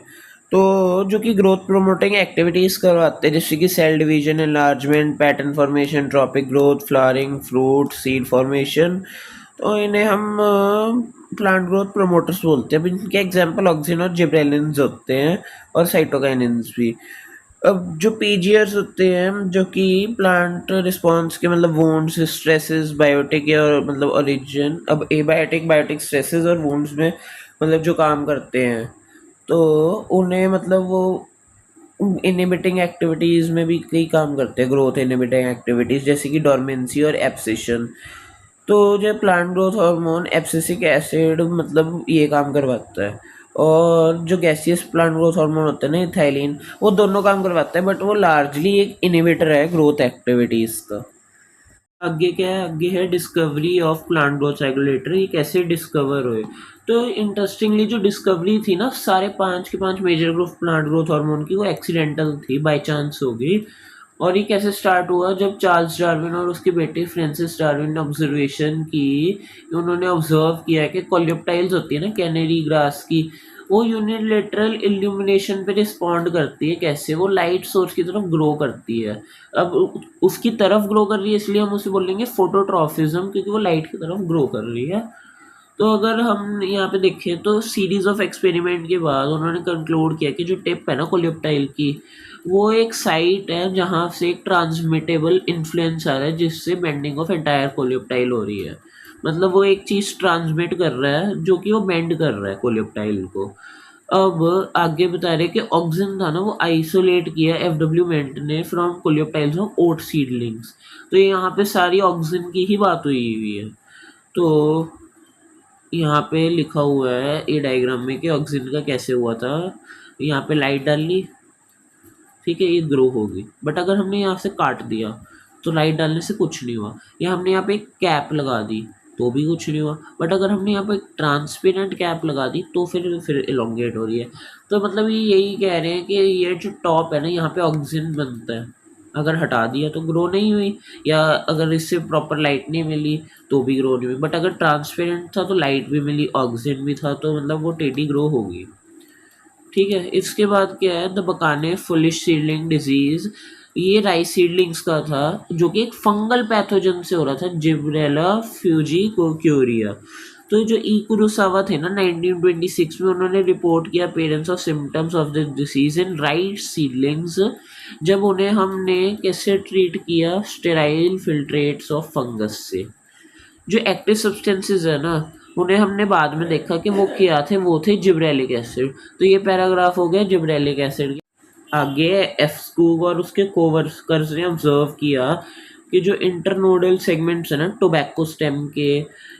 तो जो कि ग्रोथ प्रोमोटिंग एक्टिविटीज़ करवाते हैं जैसे कि cell division, enlargement, pattern formation, tropic growth, flowering, fruit, seed formation, तो इन्हें हम प्लांट ग्रोथ प्रोमोटर्स बोलते हैं। अब इनके एग्जांपल ऑक्सिन और जिब्रेलिन्स होते हैं और साइटोकाइनिन्स भी। अब जो पीजीआर्स होते हैं जो कि प्लांट रिस्पॉन्स के मतलब वोन्ड्स, स्ट्रेसेस, बायोटिक या मतलब ओरिजिन। अब एबायोटिक, बायोटिक स्ट्रेसेस और वोन्ड्स में मतलब जो काम करते हैं, तो उन्हें मतलब वो इनहिबिटिंग एक्टिविटीज़ में भी कई काम करते हैं, ग्रोथ इनहिबिटिंग एक्टिविटीज़ जैसे कि डोरमेंसी और एब्सिशन। तो जो plant growth hormone abscisic acid मतलब ये काम करवाता है। और जो गैसियस प्लांट ग्रोथ हार्मोन होता है ना इथाइलिन, वो दोनों काम करवाता है, बट वो लार्जली एक इनहिबिटर है ग्रोथ एक्टिविटीज़ का। आगे क्या है, आगे है discovery of plant growth regulator, ये कैसे डिस्कवर हुए। तो इंटरेस्टिंगली जो डिस्कवरी थी ना, सारे 5 के 5 major group plant growth hormone की, वो एक्सीडेंटल थी, बाय चांस हो गई। और ये कैसे स्टार्ट हुआ, जब चार्ल्स डार्विन और उसके बेटे फ्रांसिस डार्विन ने ऑब्जर्वेशन की। उन्होंने ऑब्जर्व किया कि कोलेप्टाइल्स होती है ना कैनेरी ग्रास की, वो यूनिलेटरल इल्यूमिनेशन पे रिस्पॉन्ड करती है। कैसे, वो लाइट सोर्स की तरफ ग्रो करती है। अब उसकी तरफ ग्रो कर रही है इसलिए हम उसे बोलेंगे फोटोट्रॉफिज्म, क्योंकि वो लाइट की तरफ ग्रो कर रही है। तो अगर हम यहाँ पे देखें तो सीरीज ऑफ एक्सपेरिमेंट के बाद उन्होंने कंक्लूड किया कि जो टिप है ना कोलियोप्टाइल की, वो एक साइट है जहाँ से एक ट्रांसमिटेबल इन्फ्लुएंस आ रहा है जिससे बेंडिंग ऑफ एंटायर कोलियोप्टाइल हो रही है। मतलब वो एक चीज़ ट्रांसमिट कर रहा है जो कि वो बेंड कर रहा है कोलियोप्टाइल को। अब आगे बता रहे कि ऑक्सिन था ना वो आइसोलेट किया एफ.डब्ल्यू. मेंट ने फ्रॉम कोलियोप्टाइल्स ऑफ ओट सीडलिंग्स। तो यहाँ पे सारी ऑक्सिन की ही बात हुई है। तो यहाँ पे लिखा हुआ है ये डायग्राम में कि ऑक्सिन का कैसे हुआ था। यहाँ पे लाइट डाल ली, ठीक है, ये ग्रो होगी। बट अगर हमने यहाँ से काट दिया तो लाइट डालने से कुछ नहीं हुआ। या हमने यहाँ पे एक कैप लगा दी तो भी कुछ नहीं हुआ। बट अगर हमने यहाँ पे एक ट्रांसपेरेंट कैप लगा दी तो फिर इलोंगेट हो रही है। तो मतलब ये यही कह रहे हैं कि ये जो टॉप है ना यहाँ पे ऑक्सीजन बनता है, अगर हटा दिया तो ग्रो नहीं हुई। या अगर इससे प्रॉपर लाइट नहीं मिली तो भी ग्रो नहीं हुई। बट अगर ट्रांसपेरेंट था तो लाइट भी मिली, ऑक्सीजन भी था, तो मतलब वो टेडी ग्रो होगी। ठीक है, इसके बाद क्या है, the Bakane foolish seedling disease. ये राइस सीडलिंग्स का था जो कि एक फंगल पैथोजन से हो रहा था, जिब्रेला फ्यूजिकोक्यूरिया। तो जो ई कुरोसावा थे ना 1926 में, उन्होंने रिपोर्ट किया parents of symptoms of this disease in rice seedlings, जब उन्हें हमने कैसे ट्रीट किया, स्टेराइल फिल्ट्रेट्स ऑफ फंगस से। जो एक्टिव सब्सटेंसेस है ना उन्हें हमने बाद में देखा कि वो क्या थे, वो थे जिब्रेलिक एसिड। तो ये पैराग्राफ हो गया जिब्रेलिक एसिड के। आगे एफ स्कूग और उसके कोवर्कर्स ने ऑब्जर्व किया कि जो इंटरनोडल सेगमेंट्स है ना टोबैको स्टेम के,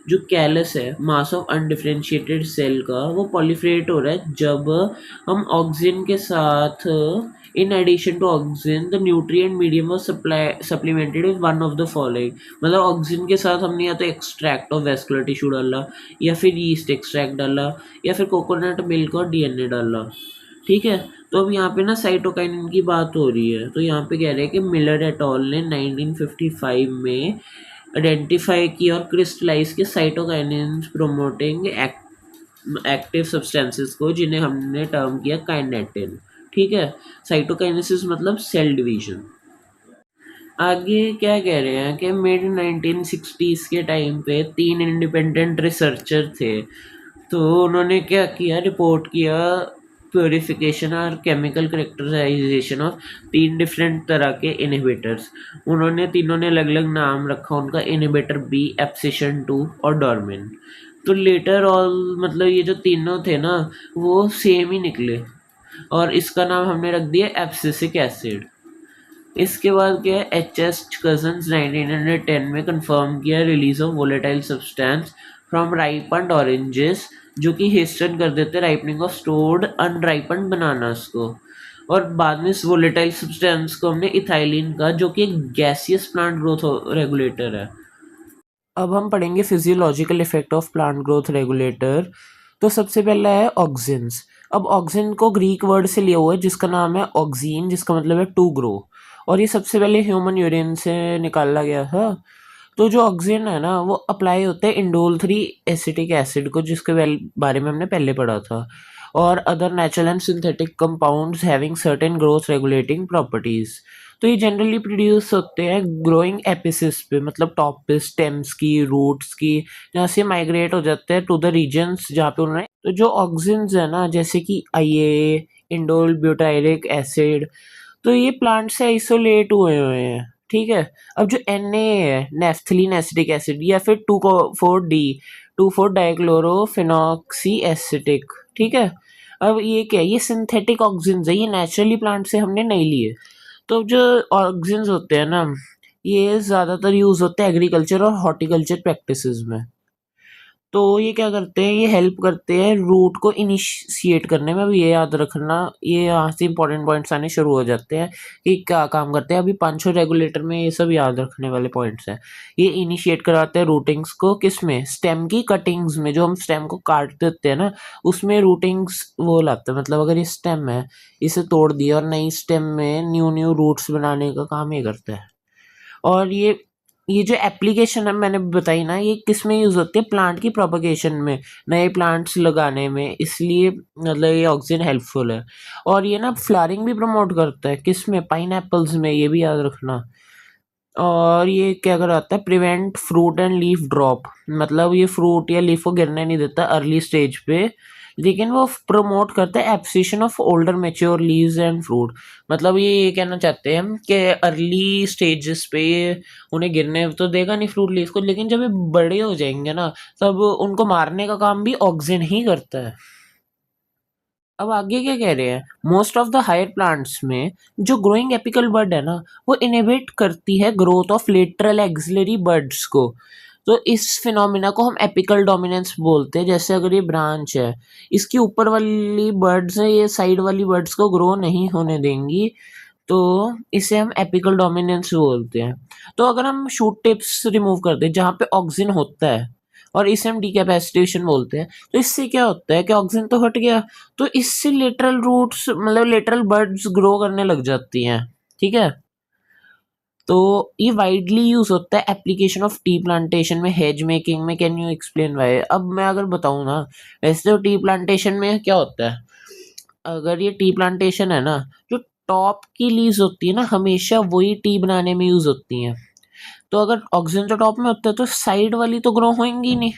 जो कैलस है मास ऑफ अनडिफरेंशिएटेड सेल का, वो पॉलीफ्रेट हो रहा है जब हम ऑक्सीजन के साथ, in addition to auxin the nutrient medium was supplemented with one of the following. मतलब ऑक्सीजन के साथ हमने या तो एक्सट्रैक्ट ऑफ वेस्कुलर टिश्यू डाला, या फिर यीस्ट एक्सट्रैक्ट डाला, या फिर कोकोनट मिल्क और डीएनए डाला। ठीक है, तो अब यहाँ पे ना साइटोकाइनिन की बात हो रही है। तो यहाँ पे कह रहे हैं कि मिलर एट ऑल ने 1955 में आइडेंटिफाई किया और क्रिस्टलाइज के साइटोकाइनिन प्रोमोटिंग एक्टिव सब्सटेंसेस को, जिन्हें हमने टर्म किया काइनेटिन। ठीक है, साइटोकाइनेसिस मतलब सेल डिवीजन। आगे क्या कह रहे हैं कि मिड 1960s के टाइम पे 3 इंडिपेंडेंट रिसर्चर थे। तो उन्होंने क्या किया, रिपोर्ट किया प्योरिफिकेशन और केमिकल करेक्टराइजेशन ऑफ 3 डिफरेंट तरह के इनहिबिटर्स। उन्होंने तीनों ने अलग अलग नाम रखा उनका, इनहिबिटर बी, एब्सिशन 2 और डॉर्मिन। तो लेटर ऑल मतलब ये जो तीनों थे ना वो सेम ही निकले, और इसका नाम हमने रख दिया एब्सिसिक एसिड। इसके बाद क्या है, एच एस कजन्स 1910 में कंफर्म किया release of volatile substance from ripened oranges, जो कि हेस्टन कर देते ripening of stored unripened bananas को। और बाद में इस वोलेटाइल सब्सटेंस को हमने इथाइलिन का, जो कि एक गैसियस प्लांट ग्रोथ रेगुलेटर है। अब हम पढ़ेंगे physiological effect of plant growth regulator. तो सबसे पहला है ऑक्सिन्स। अब ऑक्सिन को ग्रीक वर्ड से लिया हुआ है जिसका नाम है ऑक्सीन, जिसका मतलब है टू ग्रो, और ये सबसे पहले ह्यूमन यूरिन से निकाला गया था। तो जो ऑक्सीजन है ना वो अप्लाई होता है इंडोल 3 एसिटिक एसिड को, जिसके बारे में हमने पहले पढ़ा था, और other natural and synthetic compounds having certain growth regulating properties. तो ये जनरली प्रोड्यूस होते हैं ग्रोइंग एपिसिस पे, मतलब टॉप पे, स्टेम्स की, रूट्स की, जहाँ से माइग्रेट हो जाते हैं टू द रीजन्स जहाँ पे उन्होंने। तो जो ऑक्सीजन है ना जैसे कि IA, इंडोल ब्यूटाइरिक एसिड, तो ये प्लांट से आइसोलेट हुए हैं। ठीक है, अब जो Na है, नेफ्थलीन एसिटिक एसिड, या फिर 2,4-D, 2,4-डाइक्लोरोफिनॉक्सी एसिटिक। ठीक है, अब ये क्या है, ये सिंथेटिक ऑक्सीजन है, ये नेचुरली प्लांट से हमने नहीं लिए। तो जो ऑक्सीजन होते हैं ना ये ज़्यादातर यूज़ होते हैं एग्रीकल्चर और हॉर्टिकल्चर प्रैक्टिसेस में। तो ये क्या करते हैं, ये हेल्प करते हैं रूट को इनिशिएट करने में। अभी ये याद रखना, ये यहाँ से इंपॉर्टेंट पॉइंट्स आने शुरू हो जाते हैं कि क्या काम करते हैं। अभी 500 रेगुलेटर में ये सब याद रखने वाले पॉइंट्स हैं। ये इनिशिएट कराते हैं रूटिंग्स को, किस में, स्टेम की कटिंग्स में। जो हम स्टेम को काट देते हैं ना उसमें रूटिंग्स वो लाते हैं। मतलब अगर ये स्टेम है इसे तोड़ दिया और नई स्टेम में न्यू रूट्स बनाने का काम ये करता है। और ये जो एप्लीकेशन है मैंने बताई ना, ये किस में यूज़ होती है, प्लांट की प्रोपगेशन में, नए प्लांट्स लगाने में, इसलिए मतलब ये ऑक्सीजन हेल्पफुल है। और ये ना फ्लावरिंग भी प्रमोट करता है, किस में, पाइन में, ये भी याद रखना। और ये क्या कराता है, prevent fruit and leaf drop, मतलब ये फ्रूट या लीफ को गिरने नहीं देता अर्ली स्टेज पे, लेकिन वो प्रमोट करता है abscission of older mature leaves and fruit. मतलब ये कहना चाहते हैं हम कि अर्ली स्टेजेस पे उन्हें गिरने तो देगा नहीं फ्रूट लीफ को, लेकिन जब ये बड़े हो जाएंगे ना तब उनको मारने का काम भी ऑक्सीजन ही करता है। अब आगे क्या कह रहे हैं, most of the higher plants में जो ग्रोइंग एपिकल बड है ना वो इनहिबिट करती है growth of lateral axillary buds को। तो इस फिनोमिना को हम एपिकल डोमिनेंस बोलते हैं। जैसे अगर ये ब्रांच है, इसकी ऊपर वाली बर्ड्स है, ये साइड वाली बर्ड्स को ग्रो नहीं होने देंगी, तो इसे हम एपिकल डोमिनेंस बोलते हैं। तो अगर हम शूट टिप्स रिमूव कर दें जहाँ पे ऑक्सीजन होता है, और इसे हम डीकैपेसिटेशन बोलते हैं, तो इससे क्या होता है कि ऑक्सीजन तो हट गया, तो इससे लेटरल रूट्स मतलब लेटरल बर्ड्स ग्रो करने लग जाती हैं। ठीक है, तो ये वाइडली यूज होता है एप्लीकेशन ऑफ टी प्लांटेशन में, हेज मेकिंग में। Can you explain why? अब मैं अगर बताऊँ ना, वैसे तो टी प्लांटेशन में क्या होता है, अगर ये टी प्लांटेशन है ना, जो टॉप की लीव्स होती है ना हमेशा वही टी बनाने में यूज होती हैं। तो अगर ऑक्सीजन तो टॉप में होता है तो साइड वाली तो ग्रो होंगी नहीं,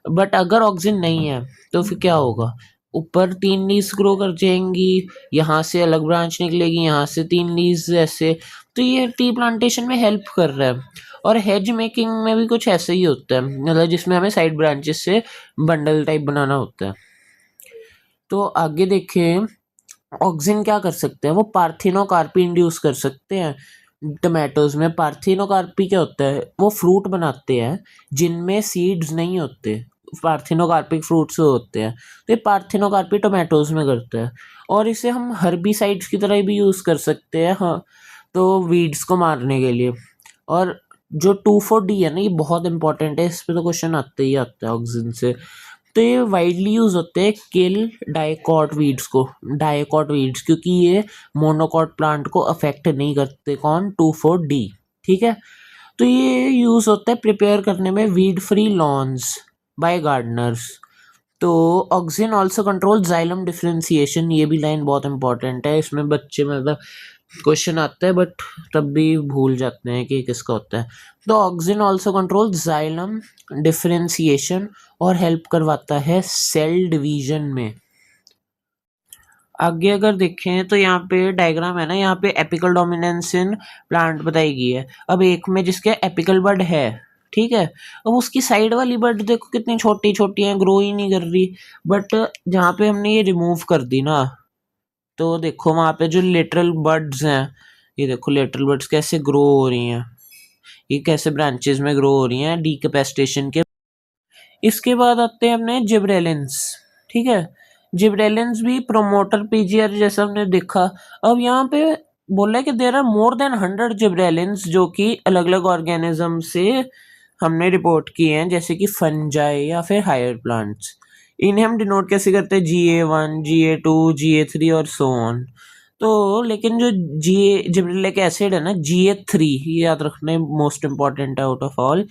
बट अगर ऑक्सीजन नहीं है तो फिर क्या होगा, ऊपर 3 लीव्स ग्रो कर जाएंगी, यहाँ से अलग ब्रांच निकलेगी, यहाँ से 3 लीव्स ऐसे। तो ये टी प्लांटेशन में हेल्प कर रहा है। और हेज मेकिंग में भी कुछ ऐसे ही होता है, मतलब जिसमें हमें साइड ब्रांचेस से बंडल टाइप बनाना होता है। तो आगे देखें, ऑक्सीजन क्या कर सकते हैं, वो पार्थिनोकार्पी इंड्यूस कर सकते हैं टमाटोज में। पार्थिनोकार्पी क्या होता है, वो फ्रूट बनाते हैं जिनमें सीड्स नहीं होते, पार्थिनोकार्पिक फ्रूट्स होते हैं, तो ये पार्थिनोकार्पी टोमेटोज में करते हैं। और इसे हम हर्बिसाइड्स की तरह भी यूज़ कर सकते हैं, हाँ, तो वीड्स को मारने के लिए। और जो 2,4-D है ना, ये बहुत इंपॉर्टेंट है, इस पे तो क्वेश्चन आते ही आता है ऑक्सीजन से। तो ये वाइडली यूज होते हैं किल डाइकॉट वीड्स को, डाइकॉट वीड्स, क्योंकि ये मोनोकॉट प्लांट को अफेक्ट नहीं करते। कौन? 2,4-D। ठीक है, तो ये यूज होता है प्रिपेयर करने में weed free lawns by gardeners. तो oxygen also control xylem differentiation, ये भी लाइन बहुत इंपॉर्टेंट है, इसमें बच्चे मतलब क्वेश्चन आता है बट तब भी भूल जाते हैं कि किसका होता है। तो oxygen also control xylem differentiation और हेल्प करवाता है सेल डिवीजन में। आगे अगर देखें तो यहाँ पे डायग्राम है ना, यहाँ पे एपिकल डोमिनेंस इन प्लांट बताई गई है। अब एक में जिसके एपिकल बड है, ठीक है, अब उसकी साइड वाली बड देखो कितनी छोटी छोटी है, ग्रो ही नहीं कर रही। बट जहाँ पे हमने ये रिमूव कर दी ना, तो देखो वहाँ पे जो लेटरल बड्स हैं, ये देखो लेटरल बड्स कैसे ग्रो हो रही हैं, ये कैसे ब्रांचेस में ग्रो हो रही हैं डीकैपेसिटेशन के। इसके बाद आते हैं अपने जिब्रेलिन्स। ठीक है, जिब्रेलिन्स भी प्रोमोटर पीजीआर जैसा हमने देखा। अब यहाँ पे बोला है कि there are more than 100 gibberellins जो कि अलग अलग ऑर्गेनिज्म से हमने रिपोर्ट किए हैं, जैसे कि फंजाई या फिर हायर प्लांट्स। इन्हें हम डिनोट कैसे करते हैं, GA1, GA2, GA3 और सो ऑन। तो लेकिन जो जिब्रेलिक एसिड है ना, GA3, ये याद रखना मोस्ट इंपॉर्टेंट है आउट ऑफ ऑल,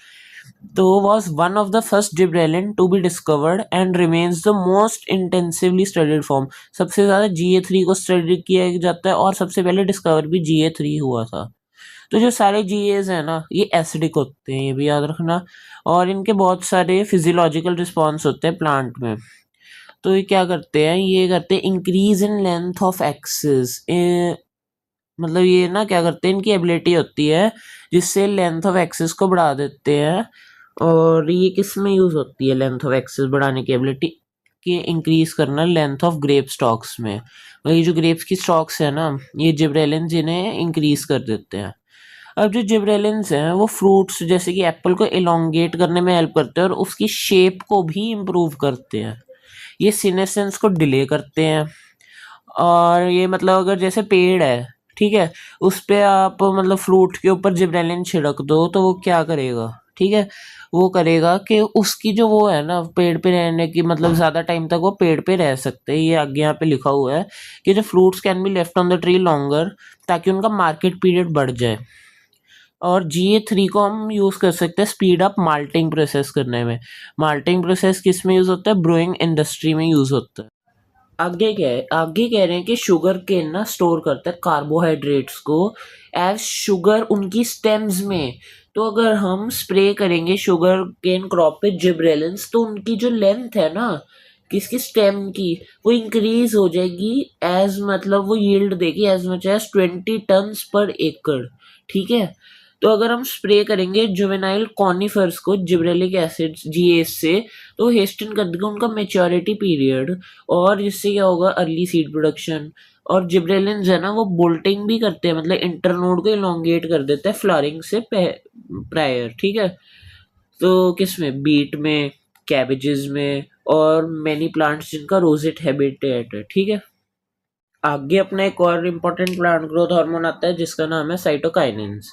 तो was one of the first gibberellin to be discovered and remains the most intensively studied form। सबसे ज़्यादा GA3 को स्टडी किया जाता है और सबसे पहले डिस्कवर भी GA3 हुआ था। तो जो सारे GAs हैं ना, ये एसिडिक होते हैं, ये भी याद रखना। और इनके बहुत सारे फिजियोलॉजिकल रिस्पॉन्स होते हैं प्लांट में। तो ये क्या करते हैं, ये करते हैं increase in length of axis, मतलब ये ना क्या करते हैं, इनकी एबिलिटी होती है जिससे लेंथ ऑफ एक्सिस को बढ़ा देते हैं। और ये किस में यूज होती है लेंथ ऑफ एक्सिस बढ़ाने की एबिलिटी के, इंक्रीज करना लेंथ ऑफ ग्रेप स्टॉक्स में। मतलब ये जो ग्रेप्स की स्टॉक्स है ना, ये जिब्रेलिन्स इन्हें इंक्रीज कर देते हैं। अब जो जिब्रेलिन्स हैं वो फ्रूट्स जैसे कि एप्पल को इलोंगेट करने में हेल्प करते हैं और उसकी शेप को भी इम्प्रूव करते हैं। ये सीनेसेंस को डिले करते हैं। और ये मतलब अगर जैसे पेड़ है, ठीक है, उस पे आप मतलब फ्रूट के ऊपर जिब्रेलिन छिड़क दो तो वो क्या करेगा, ठीक है, वो करेगा कि उसकी जो वो है ना पेड़ पे रहने की, मतलब ज़्यादा टाइम तक वो पेड़ पे रह सकते हैं। ये आगे यहाँ पे लिखा हुआ है कि जो fruits can be left on the tree longer, ताकि उनका मार्केट पीरियड बढ़ जाए। और GA3 को हम यूज़ कर सकते हैं स्पीड अप माल्टिंग प्रोसेस करने में। माल्टिंग प्रोसेस किस में यूज़ होता है, ब्रूइंग इंडस्ट्री में यूज़ होता है। आगे क्या है, आगे कह रहे हैं कि शुगर केन ना स्टोर करता है कार्बोहाइड्रेट्स को एज शुगर उनकी स्टेम्स में। तो अगर हम स्प्रे करेंगे शुगर केन क्रॉप पे जिब्रेलिन्स, तो उनकी जो लेंथ है ना किसकी स्टेम की, वो इंक्रीज हो जाएगी, एज मतलब वो यील्ड देगी एज मच एज 20 टन्स पर एकड़। ठीक है। तो अगर हम स्प्रे करेंगे जुवेनाइल कॉनिफर्स को जिब्रेलिक एसिड जीएस से, तो हेस्टन कर देगा उनका मेच्योरिटी पीरियड, और जिससे क्या होगा अर्ली सीड प्रोडक्शन। और जिब्रेलिन्स है ना वो बोल्टिंग भी करते हैं, मतलब इंटरनोड को इलोंगेट कर देते हैं फ्लावरिंग से प्रायर। ठीक है। तो किस में, बीट में, कैबेजेस में, और मैनी प्लांट्स जिनका रोजेट हैबिटेट है। ठीक है। आगे अपना एक और इम्पोर्टेंट प्लांट ग्रोथ हार्मोन आता है जिसका नाम है साइटोकाइनेंस।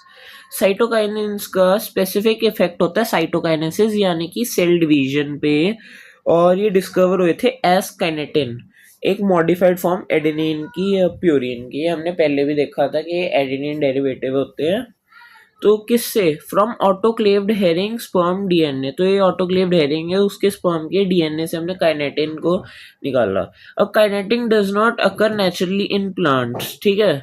साइटोकाइनेंस का स्पेसिफिक इफेक्ट होता है साइटोकाइनेसिस यानी कि सेल डिवीजन पे, और ये डिस्कवर हुए थे एस काइनेटिन, एक मॉडिफाइड फॉर्म एडेनिन की या प्यूरिन की। हमने पहले भी देखा था कि एडेनिन डेरिवेटिव होते हैं। तो किससे, from autoclaved herring sperm DNA. तो ये ऑटोक्लेव्ड हेरिंग है, उसके स्पर्म के डीएनए से हमने काइनेटिन को निकाला। अब kinetin does not occur naturally in plants. ठीक है।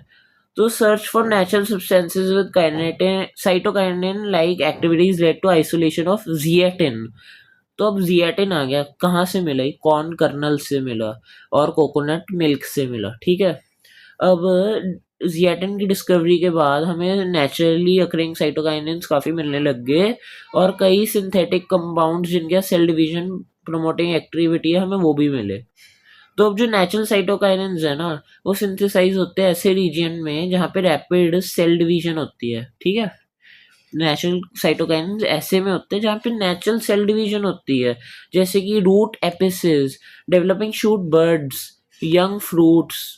तो search for natural substances with kinetin cytokinin like activities led to isolation of zeatin. तो अब जिएटिन आ गया, कहाँ से मिला, कॉर्न कर्नल से मिला और कोकोनट मिल्क से मिला। ठीक है। अब जियाटिन की डिस्कवरी के बाद हमें नेचुरली अकरिंग साइटोकाइनेंस काफ़ी मिलने लग गए, और कई सिंथेटिक कंपाउंड्स जिनके सेल डिवीजन प्रमोटिंग एक्टिविटी है हमें वो भी मिले। तो अब जो नेचुरल साइटोकाइनेंस है ना वो सिंथेसाइज होते हैं ऐसे रीजन में जहाँ पे रैपिड सेल डिवीजन होती है। ठीक है। नेचुरल साइटोकाइनेंस ऐसे में होते हैं जहाँ पे नेचुरल सेल डिवीजन होती है, जैसे कि root apices, developing shoot buds, young fruits.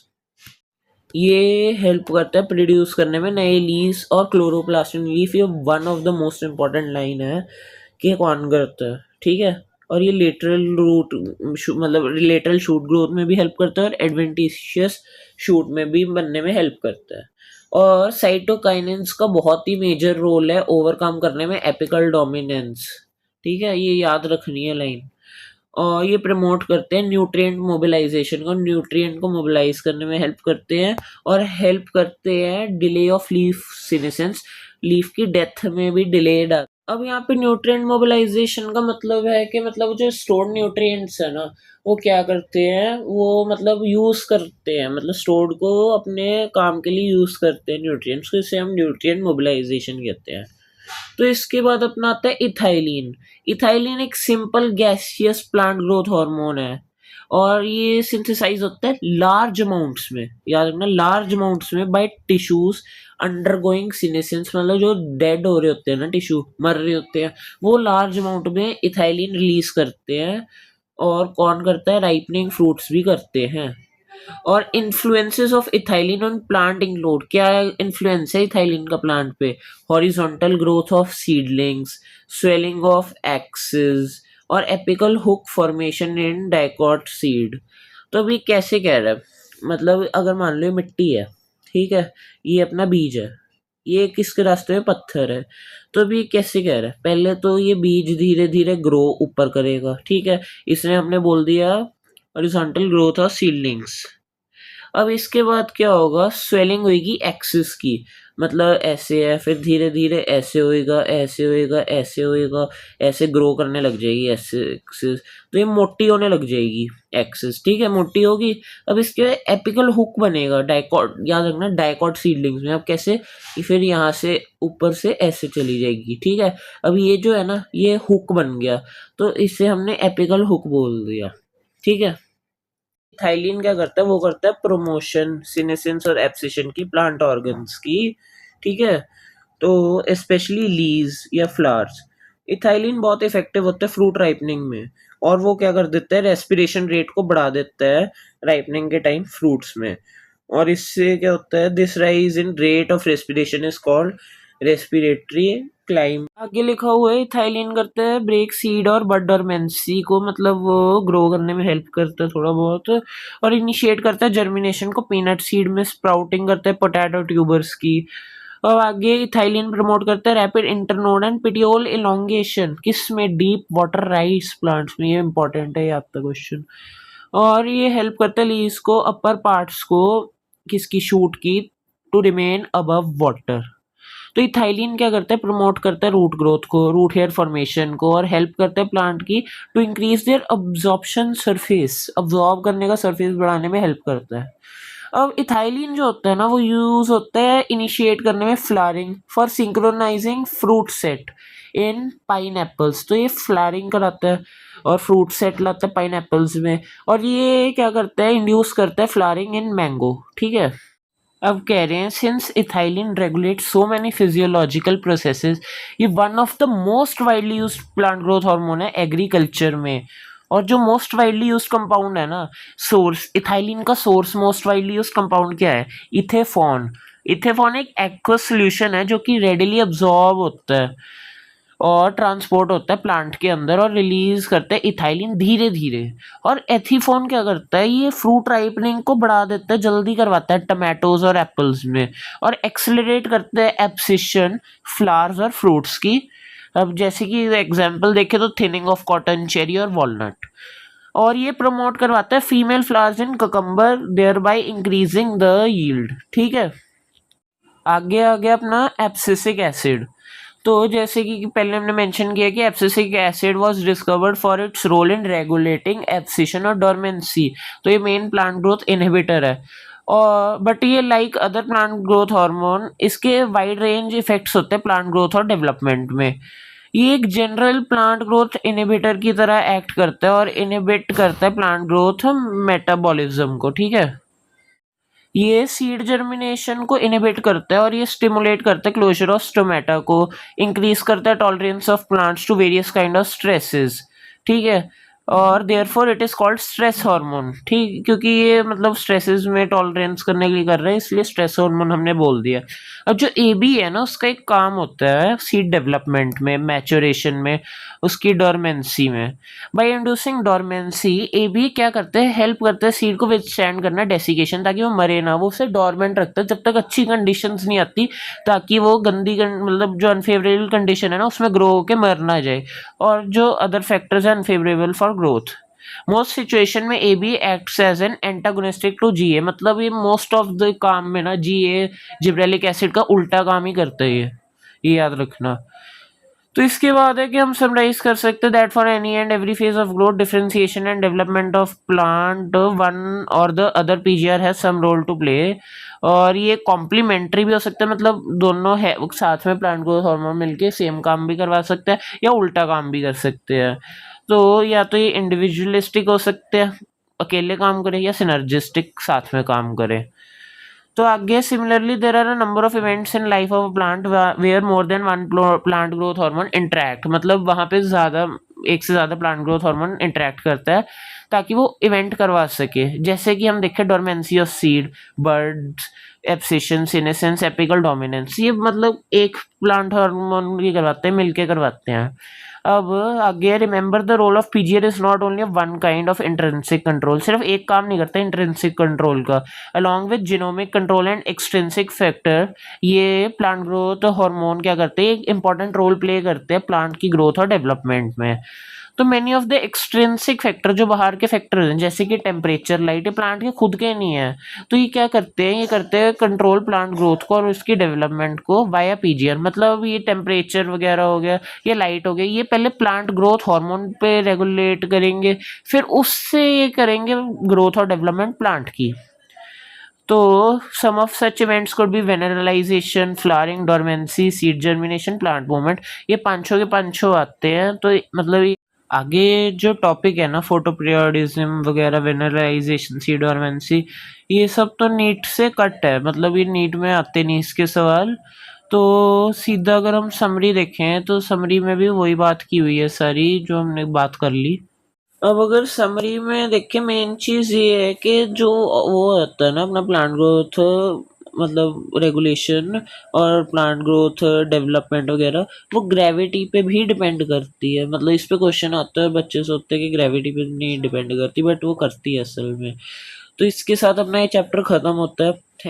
ये हेल्प करता है प्रोड्यूस करने में नए लीव्स और क्लोरोप्लास्ट इन लीफ। ये one of the most important line है कि कौन करता है। ठीक है। और ये लेटरल रूट मतलब लेटरल शूट ग्रोथ में भी हेल्प करता है और एडवेंटिशियस शूट में भी बनने में हेल्प करता है। और साइटोकाइनेंस का बहुत ही मेजर रोल है ओवरकम करने में एपिकल डोमिनेंस। ठीक है, ये याद रखनी है लाइन। और ये प्रमोट करते हैं न्यूट्रिएंट मोबिलाइजेशन को, न्यूट्रिएंट को मोबिलाइज करने में हेल्प करते हैं, और हेल्प करते हैं delay of leaf senescence, leaf की डेथ में भी डिलेड आता। अब यहाँ पे न्यूट्रिएंट मोबिलाइजेशन का मतलब है कि मतलब जो स्टोर्ड न्यूट्रिएंट्स है ना वो क्या करते हैं, वो मतलब यूज करते हैं, मतलब स्टोर्ड को अपने काम के लिए यूज करते हैं न्यूट्रिएंट्स को, इसे हम न्यूट्रिएंट मोबिलाइजेशन कहते हैं। तो इसके बाद अपना आता है इथाइलिन। इथाइलिन एक simple gaseous plant growth hormone है, और ये सिंथेसाइज होता है लार्ज अमाउंट्स में, याद रखना लार्ज अमाउंट्स में, बाय टिश्यूज अंडरगोइंग सीनेसेंस, मतलब जो डेड हो रहे होते हैं ना, टिश्यू मर रहे होते हैं, वो लार्ज अमाउंट में इथाइलिन रिलीज करते हैं। और कौन करता है, राइपनिंग फ्रूट्स भी करते हैं। और influences of ethylene on plant include, क्या इन्फ्लुएंस है इथाइलिन का प्लांट पे, horizontal growth of seedlings, swelling of axis, और apical hook formation in dicot seed. तो अभी कैसे कह रहा है, मतलब अगर मान लो ये मिट्टी है, ठीक है, ये अपना बीज है, ये किसके रास्ते में पत्थर है, तो अभी कैसे कह रहा है, पहले तो ये बीज धीरे धीरे ग्रो ऊपर करेगा। ठीक है, इसने हमने बोल दिया हॉरिजॉन्टल ग्रोथ ऑफ सीडलिंग्स। अब इसके बाद क्या होगा, स्वेलिंग होगी एक्सिस की, मतलब ऐसे है, फिर धीरे धीरे ऐसे होएगा, ऐसे होएगा, ऐसे होएगा, ऐसे ग्रो करने लग जाएगी ऐसे एक्सिस, तो ये मोटी होने लग जाएगी एक्सिस। ठीक है, मोटी होगी। अब इसके बाद एपिकल हुक बनेगा डाइकॉट, याद रखना डाइकॉट सीडलिंग्स में। अब कैसे, फिर यहाँ से ऊपर से ऐसे चली जाएगी। ठीक है, अब ये जो है ना ये हुक बन गया, तो इसे हमने एपिकल हुक बोल दिया। ठीक है। थाइलिन क्या करता है, वो करता है प्रमोशन सीनेसेंस और एब्सिशन की प्लांट ऑर्गन्स की। ठीक है, तो स्पेशली लीव्स या फ्लावर्स। इथाइलिन बहुत इफेक्टिव होता है फ्रूट राइपनिंग में, और वो क्या कर देता है, रेस्पिरेशन रेट को बढ़ा देता है राइपनिंग के टाइम फ्रूट्स में। और इससे क्या होता है, this rise in rate of respiration is called respiratory climb. आगे लिखा हुआ है इथाइलिन करता है ब्रेक सीड और बड डोरमेंसी को, मतलब वो ग्रो करने में हेल्प करता है थोड़ा बहुत, और इनिशिएट करता है जर्मिनेशन को, पीनट सीड में स्प्राउटिंग करता है पोटैटो ट्यूबर्स की। और आगे इथाइलिन प्रमोट करता है rapid internode and petiole elongation, किस में, डीप वाटर राइस प्लांट्स में। ये इंपॉर्टेंट है, ये आपका क्वेश्चन। और ये हेल्प करता है लीव्स को, अपर पार्ट्स को, किसकी, शूट की, टू रिमेन अबव वाटर। तो इथाइलिन क्या करता है, प्रमोट करता है रूट ग्रोथ को, रूट हेयर फॉर्मेशन को, और हेल्प करता है प्लांट की to increase their absorption surface, absorb करने का सरफेस बढ़ाने में हेल्प करता है। अब इथाइलिन जो होता है ना, वो यूज होता है इनिशिएट करने में flowering, for synchronising fruit set in pine apples. तो ये फ्लावरिंग कराता है और फ्रूट सेट लाता है पाइन एप्पल्स में, और ये क्या करता है, इंड्यूस करता है फ्लावरिंग इन मैंगो। ठीक है, अब कह रहे हैं since ethylene regulate so many physiological processes, ये one of the most widely used plant growth hormone है एग्रीकल्चर में। और जो मोस्ट वाइडली यूज्ड कंपाउंड है ना, सोर्स, इथाइलिन का source most widely used compound क्या है, इथेफॉन। इथेफॉन एक एक्वस सॉल्यूशन है जो कि रेडिली अब्जॉर्ब होता है और ट्रांसपोर्ट होता है प्लांट के अंदर, और रिलीज करता है इथाइलिन धीरे धीरे। और एथीफोन क्या करता है, ये फ्रूट राइपनिंग को बढ़ा देता है, जल्दी करवाता है टमाटोज और एप्पल्स में, और एक्सेलरेट करता है एब्सिशन फ्लावर्स और फ्रूट्स की। अब जैसे कि एग्जांपल देखें तो थिनिंग ऑफ कॉटन, चेरी और वॉलनट। और ये प्रमोट करवाता है female flowers in cucumber, thereby increasing the yield. ठीक है, आगे आ गया अपना एब्सिसिक एसिड। तो जैसे कि पहले हमने मेंशन किया कि abscisic acid was discovered for its role in regulating abscission और डोरमेंसी। तो ये मेन प्लांट ग्रोथ इनहिबिटर है, और बट ये like other plant growth hormone, इसके वाइड रेंज इफेक्ट्स होते हैं प्लांट ग्रोथ और डेवलपमेंट में। ये एक जनरल प्लांट ग्रोथ इनहिबिटर की तरह एक्ट करता है और इनहिबिट करता है प्लांट ग्रोथ मेटाबॉलिज्म को। ठीक है, ये सीड जर्मिनेशन को इनहिबिट करता है और ये स्टिमुलेट करता है क्लोजर ऑफ स्टोमेटा को, इंक्रीज करता है tolerance of plants to various kind of stresses. ठीक है, और therefore it is called stress hormone. ठीक, क्योंकि ये मतलब स्ट्रेसेस में टॉलरेंस करने के लिए कर रहे हैं, इसलिए स्ट्रेस हार्मोन हमने बोल दिया। अब जो ए बी है ना, उसका एक काम होता है सीड डेवलपमेंट में, मैच्योरेशन में, उसकी डोरमेंसी में। By inducing dormancy, A B क्या करते हैं, हेल्प करते हैं सीड को विथस्टैंड करना डेसिकेशन, ताकि वो मरे ना, वो उसे डोरमेंट रखता है जब तक अच्छी कंडीशंस नहीं आती, ताकि वो मतलब जो अनफेवरेबल कंडीशन है ना, उसमें ग्रो होके मर ना जाए, और जो अदर फैक्टर्स हैं unfavourable for growth. Most situation में A B acts as an antagonistic to G A, मतलब ये मोस्ट ऑफ द काम में ना जी ए, जिब्रेलिक एसिड का उल्टा काम ही करता है ये याद रखना। तो इसके बाद है कि हम समराइज कर सकते हैं that for any and every phase of growth, differentiation and development of plant, one or the other PGR has some role to play. और ये कॉम्प्लीमेंट्री भी हो सकता है, मतलब दोनों है साथ में प्लांट ग्रोथ हार्मोन मिलके सेम काम भी करवा सकते हैं या उल्टा काम भी कर सकते हैं। तो या तो ये इंडिविजुअलिस्टिक हो सकते हैं, अकेले काम करें, या सिनर्जिस्टिक साथ में काम करें। तो आगे similarly there are a number of events in life of plant where more than one plant growth hormone interact, मतलब वहाँ पे ज़्यादा, एक से ज़्यादा प्लांट ग्रोथ हार्मोन इंटरेक्ट करता है ताकि वो इवेंट करवा सके। जैसे कि हम देखें dormancy of seed, buds, abscission, senescence, apical dominance, ये मतलब एक प्लांट हार्मोन की करवाते हैं, मिलके करवाते हैं। अब आगे remember the role of PGR is not only one kind of intrinsic control, सिर्फ एक काम नहीं करता इंट्रिंसिक कंट्रोल का, along with genomic control and extrinsic factor, ये प्लांट ग्रोथ हार्मोन क्या करते हैं, एक इंपॉर्टेंट रोल प्ले करते हैं प्लांट की ग्रोथ और डेवलपमेंट में। तो many of the extrinsic factor, जो बाहर के फैक्टर हैं जैसे कि टेम्परेचर, लाइट, ये प्लांट के खुद के नहीं है, तो ये क्या करते हैं, ये करते हैं कंट्रोल प्लांट ग्रोथ को और उसकी डेवलपमेंट को वाया पीजीआर। मतलब ये टेम्परेचर वगैरह हो गया, ये लाइट हो गई, ये पहले प्लांट ग्रोथ हार्मोन पे रेगुलेट करेंगे, फिर उससे ये करेंगे ग्रोथ और डेवलपमेंट प्लांट की। तो some of such events could be vernalisation, flowering, dormancy, seed germination, plant movement, ये पांचों के पांचों आते हैं। तो मतलब आगे जो टॉपिक है ना, फोटो पीरियोडिज्म वगैरह, वेनरलाइजेशन, सीड डोरमेंसी, ये सब तो नीट से कट है, मतलब ये नीट में आते नहीं इसके सवाल। तो सीधा अगर हम समरी देखें तो समरी में भी वही बात की हुई है सारी जो हमने बात कर ली। अब अगर समरी में देखें, मेन चीज़ ये है कि जो वो होता है ना अपना प्लांट ग्रोथ, मतलब रेगुलेशन और प्लांट ग्रोथ डेवलपमेंट वगैरह, वो ग्रेविटी पे भी डिपेंड करती है। मतलब इस पे क्वेश्चन आता है, बच्चे सोचते हैं कि ग्रेविटी पे नहीं डिपेंड करती, बट वो करती है असल में। तो इसके साथ अपना ये चैप्टर ख़त्म होता है।